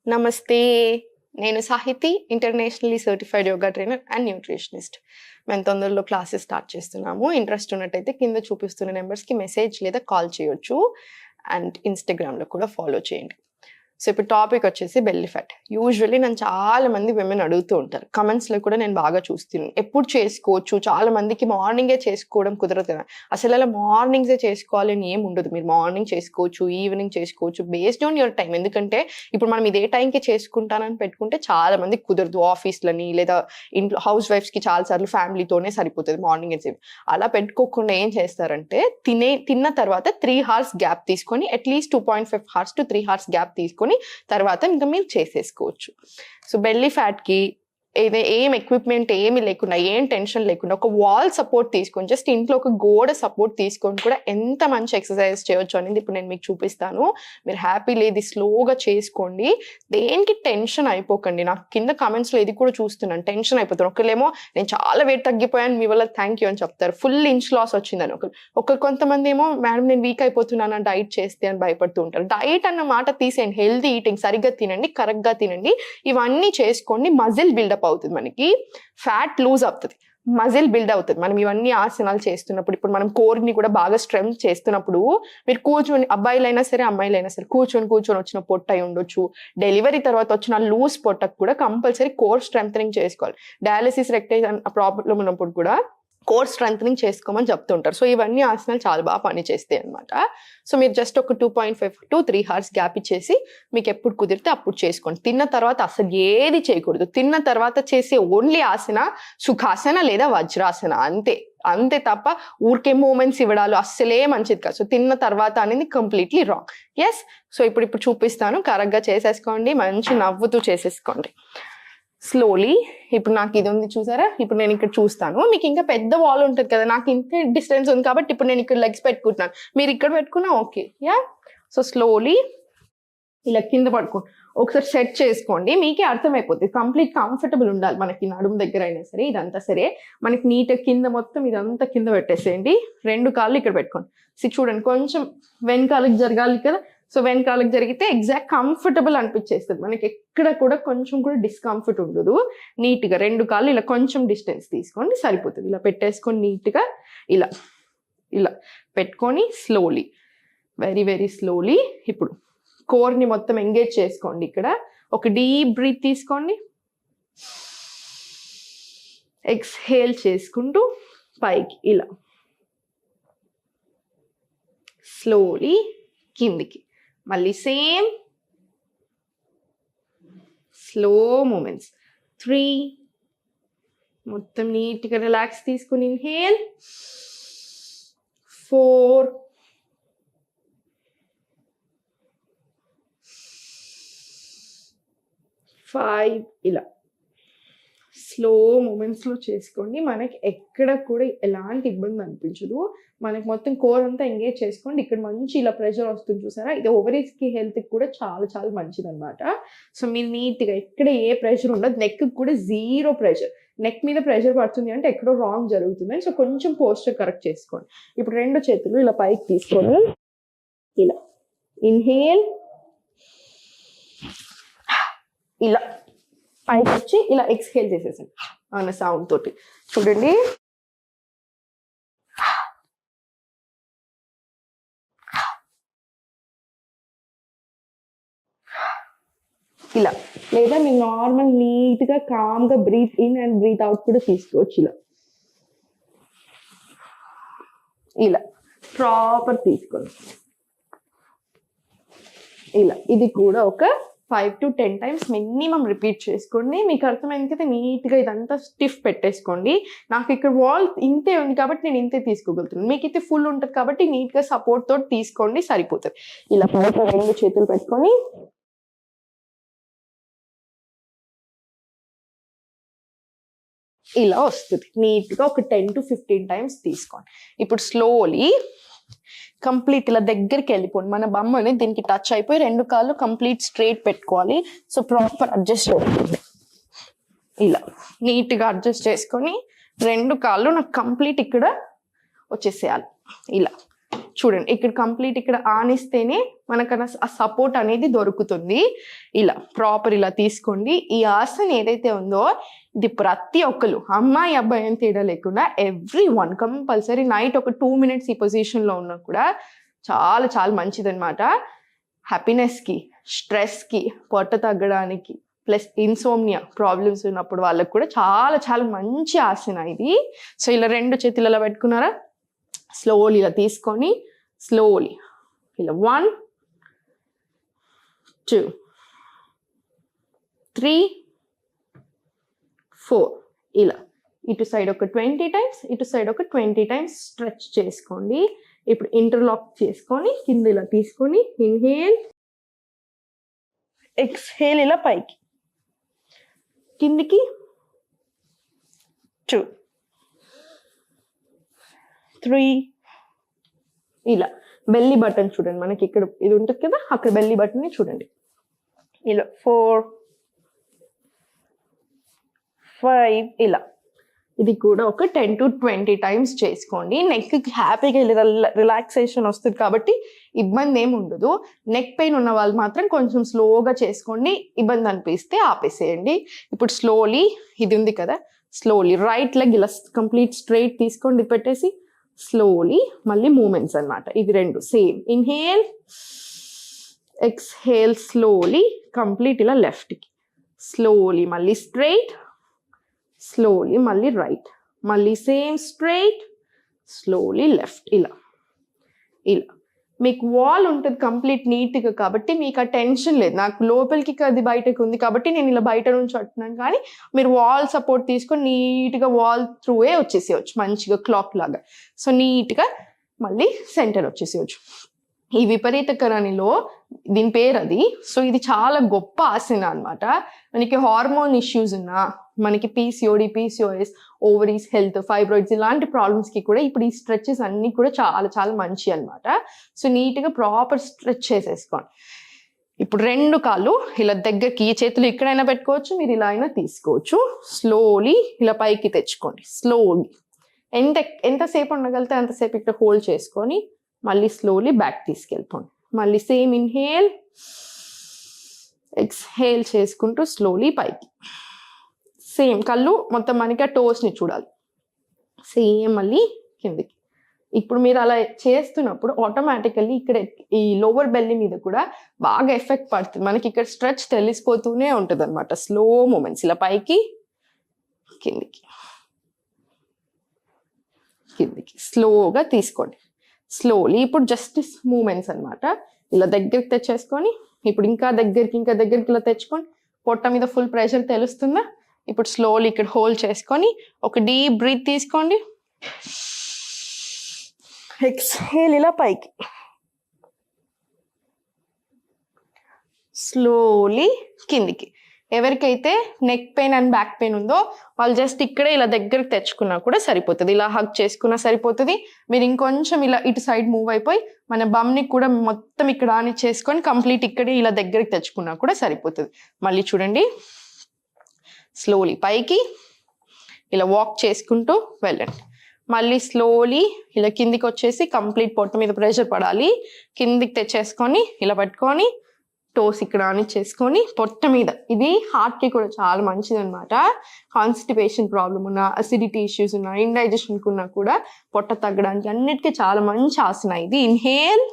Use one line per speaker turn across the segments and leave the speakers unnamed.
నమస్తే. నేను Sahiti, internationally certified yoga trainer and nutritionist. మేము తొందరలో క్లాసెస్ స్టార్ట్ చేస్తున్నాము. ఇంట్రెస్ట్ ఉన్నట్టయితే కింద చూపిస్తున్న నెంబర్స్‌కి మెసేజ్ లేదా కాల్ చేయొచ్చు. అండ్ ఇన్‌స్టాగ్రామ్‌లో కూడా ఫాలో చేయండి. సో ఇప్పుడు టాపిక్ వచ్చేసి బెల్లీ ఫ్యాట్. యూజువల్లీ నన్ను చాలా మంది విమెన్ అడుగుతూ ఉంటారు. కమెంట్స్‌లో కూడా నేను బాగా చూస్తున్నాను. ఎప్పుడు చేసుకోవచ్చు? చాలా మందికి మార్నింగే చేసుకోవడం కుదరదు కదా! అసలు అలా మార్నింగ్సే చేసుకోవాలి అని ఏమి ఉండదు. మీరు మార్నింగ్ చేసుకోవచ్చు, ఈవినింగ్ చేసుకోవచ్చు. Based on your time. ఎందుకంటే ఇప్పుడు మనం ఇదే టైంకి చేసుకుంటానని పెట్టుకుంటే చాలా మందికి కుదరదు. ఆఫీస్‌లని లేదా ఇంట్లో హౌస్ వైఫ్స్‌కి చాలా సార్లు ఫ్యామిలీతోనే సరిపోతది మార్నింగ్ అండ్ అలా పెట్టుకోకుండా ఏం చేస్తారంటే తిన్న తర్వాత 3 hours గ్యాప్ తీసుకొని at least 2.5 hours to 3 hours gap తీసుకొని తర్వాత ఇంకా మీరు చేసేసుకోవచ్చు. సో బెల్లీ ఫ్యాట్‌కి ఏం ఎక్విప్‌మెంట్ ఏమి లేకుండా, ఏం టెన్షన్ లేకుండా ఒక వాల్ సపోర్ట్ తీసుకొని జస్ట్ ఇంట్లో ఒక గోడ సపోర్ట్ తీసుకొని కూడా ఎంత మంచి ఎక్సర్సైజ్ చేయొచ్చు అనేది ఇప్పుడు నేను మీకు చూపిస్తాను. మీరు హ్యాపీగా ఇది స్లోగా చేసుకోండి. దేనికి టెన్షన్ అయిపోకండి. నాకు కింద కామెంట్స్‌లో ఇది కూడా చూస్తున్నాను. టెన్షన్ అయిపోతారు. ఒకళ్ళేమో నేను చాలా వెయిట్ తగ్గిపోయాను మీ వల్ల థ్యాంక్ యూ అని చెప్తారు. ఫుల్ ఇంచ్ లాస్ వచ్చిందని. కొంతమంది ఏమో మేడం నేను వీక్ అయిపోతున్నాను డైట్ చేస్తే అని భయపడుతూ ఉంటారు. డైట్ అన్న మాట తీసేయండి. హెల్తీ ఈటింగ్, సరిగ్గా తినండి, కరెక్ట్‌గా తినండి. ఇవన్నీ చేసుకోండి. మజిల్ బిల్డప్ అవుతుంది. మనకి ఫ్యాట్ లూజ్ అవుతుంది, మజిల్ బిల్డ్ అవుతుంది. మనం ఇవన్నీ ఆసనాలు చేస్తున్నప్పుడు, ఇప్పుడు మనం కోర్ని కూడా బాగా స్ట్రెంగ్త్ చేస్తున్నప్పుడు మీరు కూర్చొని, అబ్బాయిలైనా సరే అమ్మాయిలైనా సరే కూర్చొని వచ్చిన పొట్ట అయి ఉండొచ్చు. డెలివరీ తర్వాత వచ్చిన లూజ్ పొట్టకు కూడా కంపల్సరీ కోర్ స్ట్రెంగ్ చేసుకోవాలి. డయాలసిస్ రెక్టైజ్ ప్రాబ్లం ఉన్నప్పుడు కూడా కోర్ స్ట్రెంగ్ చేసుకోమని చెప్తుంటారు. సో ఇవన్నీ ఆసనాలు చాలా బాగా పనిచేస్తాయి అనమాట. సో మీరు జస్ట్ ఒక 2.5 to 3 hours గ్యాప్ ఇచ్చేసి మీకు ఎప్పుడు కుదిరితే అప్పుడు చేసుకోండి. తిన్న తర్వాత అసలు ఏది చేయకూడదు. తిన్న తర్వాత చేసే ఓన్లీ ఆసన సుఖాసన లేదా వజ్రాసన, అంతే తప్ప ఊరికే మూమెంట్స్ ఇవ్వడాలు అస్సలే మంచిది కాదు. సో తిన్న తర్వాత అనేది కంప్లీట్లీ రాంగ్. ఎస్, సో ఇప్పుడు చూపిస్తాను. కరెక్ట్గా చేసేసుకోండి, మంచి నవ్వుతూ చేసేసుకోండి స్లోలీ. ఇప్పుడు నాకు ఇది ఉంది చూసారా, ఇప్పుడు నేను ఇక్కడ చూస్తాను. మీకు ఇంకా పెద్ద వాల్ ఉంటుంది కదా, నాకు ఇంత డిస్టెన్స్ ఉంది కాబట్టి ఇప్పుడు నేను ఇక్కడ లెగ్స్ పెట్టుకుంటున్నాను, మీరు ఇక్కడ పెట్టుకున్నా ఓకే. యా, సో స్లోలీ ఇలా కింద పడుకోండి. ఒకసారి సెట్ చేసుకోండి, మీకే అర్థమైపోతుంది. కంప్లీట్ కంఫర్టబుల్ ఉండాలి మనకి నడుము దగ్గర అయినా సరే, ఇదంతా సరే. మనకి నీట్గా కింద మొత్తం ఇదంతా కింద పెట్టేసేయండి. 2 కాళ్ళు ఇక్కడ పెట్టుకోండి. చూడండి కొంచెం వెనకాలకి జరగాలి కదా. సో వెనకాలకు జరిగితే ఎగ్జాక్ట్ కంఫర్టబుల్ అనిపించేస్తుంది. మనకి ఎక్కడ కూడా కొంచెం కూడా డిస్కంఫర్ట్ ఉండదు. నీట్గా 2 కాళ్ళు ఇలా కొంచెం డిస్టెన్స్ తీసుకోండి, సరిపోతుంది. ఇలా పెట్టేసుకొని నీట్గా ఇలా పెట్టుకొని స్లోలీ, వెరీ వెరీ స్లోలీ ఇప్పుడు కోర్ని మొత్తం ఎంగేజ్ చేసుకోండి. ఇక్కడ ఒక డీప్ బ్రీత్ తీసుకోండి, ఎక్స్హేల్ చేసుకుంటూ పైకి ఇలా స్లోలీ కిందికి, మళ్ళీ సేమ్ స్లో మూమెంట్స్. 3 మొత్తం నీట్గా రిలాక్స్ తీసుకుని ఇన్హేల్, 4 5 ఇలా స్లో మూమెంట్స్లో చేసుకోండి. మనకి ఎక్కడ కూడా ఎలాంటి ఇబ్బంది అనిపించదు. మనకి మొత్తం కోర్ అంతా ఎంగేజ్ చేసుకోండి. ఇక్కడ మంచి ఇలా ప్రెషర్ వస్తుంది చూసారా, ఇది ఓవరీస్కి హెల్త్కి కూడా చాలా చాలా మంచిది అనమాట. సో మీరు నీట్గా ఎక్కడ ఏ ప్రెషర్ ఉండదు. నెక్కి కూడా 0 ప్రెషర్. నెక్ మీద ప్రెషర్ పడుతుంది అంటే ఎక్కడో రాంగ్ జరుగుతుంది. సో కొంచెం పోస్చర్ కరెక్ట్ చేసుకోండి. ఇప్పుడు 2 చేతులు ఇలా పైకి తీసుకొని ఇలా ఇన్హేల్, ఇలా పైకి వచ్చి ఇలా ఎక్స్హేల్ చేసేసాను అన్న సౌండ్ తోటి. చూడండి ఇలా, లేదా మీరు నార్మల్ నీట్గా కామ్గా breathe in and breathe out కూడా తీసుకోవచ్చు. ఇలా ప్రాపర్ తీసుకోండి. ఇలా ఇది కూడా ఒక 5 to 10 times మినిమం రిపీట్ చేసుకోండి. మీకు అర్థమైంది కదా, నీట్గా ఇదంతా స్టిఫ్ పెట్టేసుకోండి. నాకు ఇక్కడ వాల్ ఇంతే ఉంది కాబట్టి నేను ఇంతే తీసుకోగలుగుతున్నాను. మీకు అయితే ఫుల్ ఉంటుంది కాబట్టి నీట్గా సపోర్ట్ తోటి తీసుకోండి, సరిపోతుంది. ఇలా 2 చేతులు పెట్టుకొని ఇలా వస్తుంది. నీట్గా ఒక 10 to 15 times తీసుకోండి. ఇప్పుడు స్లోలీ కంప్లీట్ ఇలా దగ్గరికి వెళ్ళిపోండి. మన బొమ్మని దీనికి టచ్ అయిపోయి 2 కాళ్ళు కంప్లీట్ స్ట్రైట్ పెట్టుకోవాలి. సో ప్రాపర్ అడ్జస్ట్ అవుతుంది. ఇలా నీట్గా అడ్జస్ట్ చేసుకొని 2 కాళ్ళు నాకు కంప్లీట్ ఇక్కడ వచ్చేసేయాలి. ఇలా చూడండి ఇక్కడ కంప్లీట్ ఇక్కడ ఆనిస్తేనే మనకు ఆ సపోర్ట్ అనేది దొరుకుతుంది. ఇలా ప్రాపర్ ఇలా తీసుకోండి. ఈ ఆసన ఏదైతే ఉందో ఇది ప్రతి ఒక్కరు అమ్మాయి అబ్బాయి అని తేడా లేకుండా everyone కంపల్సరీ నైట్ ఒక 2 minutes ఈ పొజిషన్లో ఉన్నా కూడా చాలా చాలా మంచిదన్నమాట. హ్యాపీనెస్కి, స్ట్రెస్కి, పొట్ట తగ్గడానికి, ప్లస్ ఇన్సోమ్నియా ప్రాబ్లమ్స్ ఉన్నప్పుడు వాళ్ళకి కూడా చాలా చాలా మంచి ఆసన ఇది. సో ఇలా 2 చేతులు ఇలా పెట్టుకున్నారా, స్లోలీ ఇలా తీసుకొని స్లోలీ ఇలా 1 2 3 4 ఇలా ఇటు సైడ్ ఒక 20 times, ఇటు సైడ్ ఒక 20 times స్ట్రెచ్ చేసుకోండి. ఇప్పుడు ఇంటర్లాక్ చేసుకొని కింద ఇలా తీసుకొని ఇన్హేల్, ఎక్స్హేల్ ఇలా పైకి కిందికి 2 3 ఇలా బెల్లీ బటన్ చూడండి, మనకి ఇక్కడ ఇది ఉంటుంది కదా అక్కడ బెల్లీ బటన్ని చూడండి. ఇలా 4 5 ఇలా ఇది కూడా ఒక 10 to 20 times చేసుకోండి. నెక్కి హ్యాపీగా రిలాక్సేషన్ వస్తుంది కాబట్టి ఇబ్బంది ఏమి ఉండదు. నెక్ పెయిన్ ఉన్న వాళ్ళు మాత్రం కొంచెం స్లోగా చేసుకోండి, ఇబ్బంది అనిపిస్తే ఆపేసేయండి. ఇప్పుడు స్లోలీ ఇది ఉంది కదా, స్లోలీ రైట్ లెగ్ ఇలా కంప్లీట్ స్ట్రైట్ తీసుకోండి, పెట్టేసి స్లోలీ మళ్ళీ మూమెంట్స్ అన్నమాట. ఇది 2 same. Inhale, exhale, slowly complete ఇలా లెఫ్ట్కి, స్లోలీ మళ్ళీ స్ట్రైట్, స్లోలీ మళ్ళీ రైట్, మళ్ళీ సేమ్ స్ట్రైట్, స్లోలీ లెఫ్ట్. ఇలా ఇలా మీకు వాల్ ఉంటుంది కంప్లీట్ నీట్గా కాబట్టి మీకు ఆ టెన్షన్ లేదు. నాకు లోపలికి అది బయటకు ఉంది కాబట్టి నేను ఇలా బయట నుంచి అంటున్నాను, కానీ మీరు వాల్ సపోర్ట్ తీసుకొని నీట్గా వాల్ త్రూవే వచ్చేసేయచ్చు మంచిగా క్లాక్ లాగా. సో నీట్గా మళ్ళీ సెంటర్ వచ్చేసేయచ్చు. ఈ విపరీతకరణిలో దీని పేరు అది. సో ఇది చాలా గొప్ప ఆసన అనమాట. మనకి హార్మోన్ ఇష్యూస్ ఉన్నా, మనకి PCOD, PCOS, ovaries health, fibroids ఇలాంటి ప్రాబ్లమ్స్కి కూడా ఇప్పుడు ఈ స్ట్రెచెస్ అన్నీ కూడా చాలా చాలా మంచి అనమాట. సో నీట్గా ప్రాపర్ స్ట్రెచ్ చేసేసుకోండి. ఇప్పుడు 2 కాళ్ళు ఇలా దగ్గరికి, ఈ చేతులు ఎక్కడైనా పెట్టుకోవచ్చు, మీరు ఇలా అయినా తీసుకోవచ్చు. స్లోలీ ఇలా పైకి తెచ్చుకోండి. స్లోలీ ఎంతసేపు ఉండగలితే అంతసేపు ఇక్కడ హోల్డ్ చేసుకొని మళ్ళీ స్లోలీ బ్యాక్ తీసుకెళ్ళిపోండి. మళ్ళీ సేమ్ ఇన్హేల్, ఎక్స్హేల్ చేసుకుంటూ స్లోలీ పైకి. సేమ్ కళ్ళు మొత్తం మనకి ఆ టోస్ని చూడాలి. సేమ్ మళ్ళీ కిందికి. ఇప్పుడు మీరు అలా చేస్తున్నప్పుడు ఆటోమేటికల్లీ ఇక్కడ ఈ లోవర్ బెల్లీ మీద కూడా బాగా ఎఫెక్ట్ పడుతుంది. మనకి ఇక్కడ స్ట్రెచ్ తెలిసిపోతూనే ఉంటుంది అనమాట. స్లో మూమెంట్స్ ఇలా పైకి, కిందికి, కిందికి స్లోగా తీసుకోండి. స్లోలీ ఇప్పుడు జస్ట్ మూమెంట్స్ అనమాట. ఇలా దగ్గరికి తెచ్చేసుకొని ఇప్పుడు ఇంకా దగ్గరికి ఇలా తెచ్చుకొని పొట్ట మీద ఫుల్ ప్రెషర్ తెలుస్తుందా? ఇప్పుడు స్లోలీ ఇక్కడ హోల్డ్ చేసుకొని ఒక డీప్ బ్రీత్ తీసుకోండి. ఎక్స్హేల్ ఇలా పైకి, స్లోలీ కిందికి. ఎవరికైతే neck pain and back pain ఉందో వాళ్ళు జస్ట్ ఇక్కడే ఇలా దగ్గరికి తెచ్చుకున్నా కూడా సరిపోతుంది. ఇలా హగ్ చేసుకున్నా సరిపోతుంది. మీరు ఇంకొంచెం ఇలా ఇటు సైడ్ మూవ్ అయిపోయి మన బమ్ని కూడా మొత్తం ఇక్కడ ఆని చేసుకొని కంప్లీట్ ఇక్కడే ఇలా దగ్గరికి తెచ్చుకున్నా కూడా సరిపోతుంది. మళ్ళీ చూడండి, స్లోలీ పైకి ఇలా వాక్ చేసుకుంటూ వెళ్ళండి. మళ్ళీ స్లోలీ ఇలా కిందికి వచ్చేసి కంప్లీట్ పొట్ట మీద ప్రెషర్ పడాలి. కిందికి తెచ్చేసుకొని ఇలా పట్టుకొని టోస్ ఇక్కడ అని చేసుకొని పొట్ట మీద. ఇది హార్ట్కి కూడా చాలా మంచిది అనమాట. కాన్స్టిపేషన్ ప్రాబ్లం ఉన్నా, అసిడిటీ ఇష్యూస్ ఉన్నా, ఇండైజెషన్కి ఉన్నా కూడా పొట్ట తగ్గడానికి అన్నిటికీ చాలా మంచి ఆసన ఇది. ఇన్హేల్,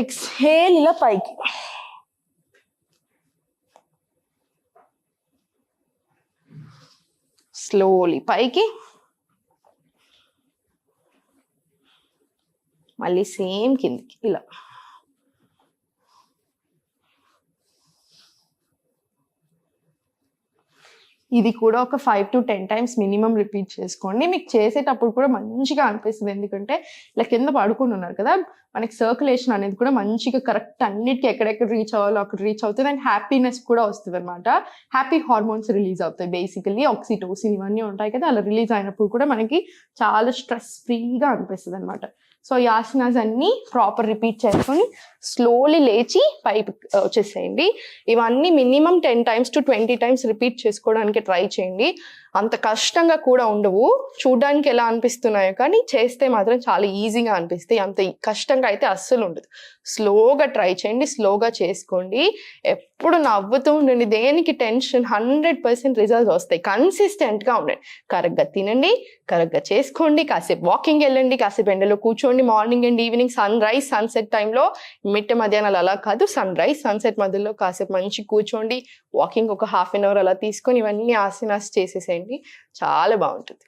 ఎక్స్హేల్ ఇలా పైకి, స్లోలీ పైకి, మళ్ళీ సేమ్ కిందికి ఇలా. ఇది కూడా ఒక 5 to 10 times మినిమం రిపీట్ చేసుకోండి. మీకు చేసేటప్పుడు కూడా మంచిగా అనిపిస్తుంది. ఎందుకంటే ఇలా కింద పడుకుని ఉన్నారు కదా, మనకి సర్క్యులేషన్ అనేది కూడా మంచిగా కరెక్ట్ అన్నిటికీ ఎక్కడెక్కడ రీచ్ అవ్వాలో అక్కడ రీచ్ అవుతుంది. అండ్ హ్యాపీనెస్ కూడా వస్తుంది అనమాట. హ్యాపీ హార్మోన్స్ రిలీజ్ అవుతాయి. బేసికల్లీ ఆక్సిటోసిన్ ఇవన్నీ ఉంటాయి కదా, అలా రిలీజ్ అయినప్పుడు కూడా మనకి చాలా స్ట్రెస్ ఫ్రీగా అనిపిస్తుంది అనమాట. సో ఈ ఆసనాస్ అన్ని ప్రాపర్ రిపీట్ చేసుకొని స్లోలీ లేచి పైకి వచ్చేసేయండి. ఇవన్నీ minimum 10 times to 20 times repeat చేసుకోవడానికి ట్రై చేయండి. అంత కష్టంగా కూడా ఉండవు, చూడ్డానికి ఎలా అనిపిస్తున్నాయో కానీ చేస్తే మాత్రం చాలా ఈజీగా అనిపిస్తాయి. అంత కష్టంగా అయితే అస్సలు ఉండదు. స్లోగా ట్రై చేయండి, స్లోగా చేసుకోండి, ఎప్పుడు నవ్వుతూ ఉండండి, దేనికి టెన్షన్, 100% రిజల్ట్స్ వస్తాయి. కన్సిస్టెంట్గా ఉండండి, కరెక్ట్గా తినండి, కరెక్ట్గా చేసుకోండి, కాసేపు వాకింగ్ వెళ్ళండి, కాసేపు ఎండలో కూర్చోండి, morning and evening sunrise sunset టైంలో, మిట్ట మధ్యాహ్నాలు అలా కాదు, సన్ రైజ్ సన్సెట్ మధ్యలో కాసేపు మంచి కూర్చోండి, వాకింగ్ ఒక 1/2 an hour అలా తీసుకొని ఇవన్నీ ఆసనాస్ చేసేసేయండి, చాలా బాగుంటుంది.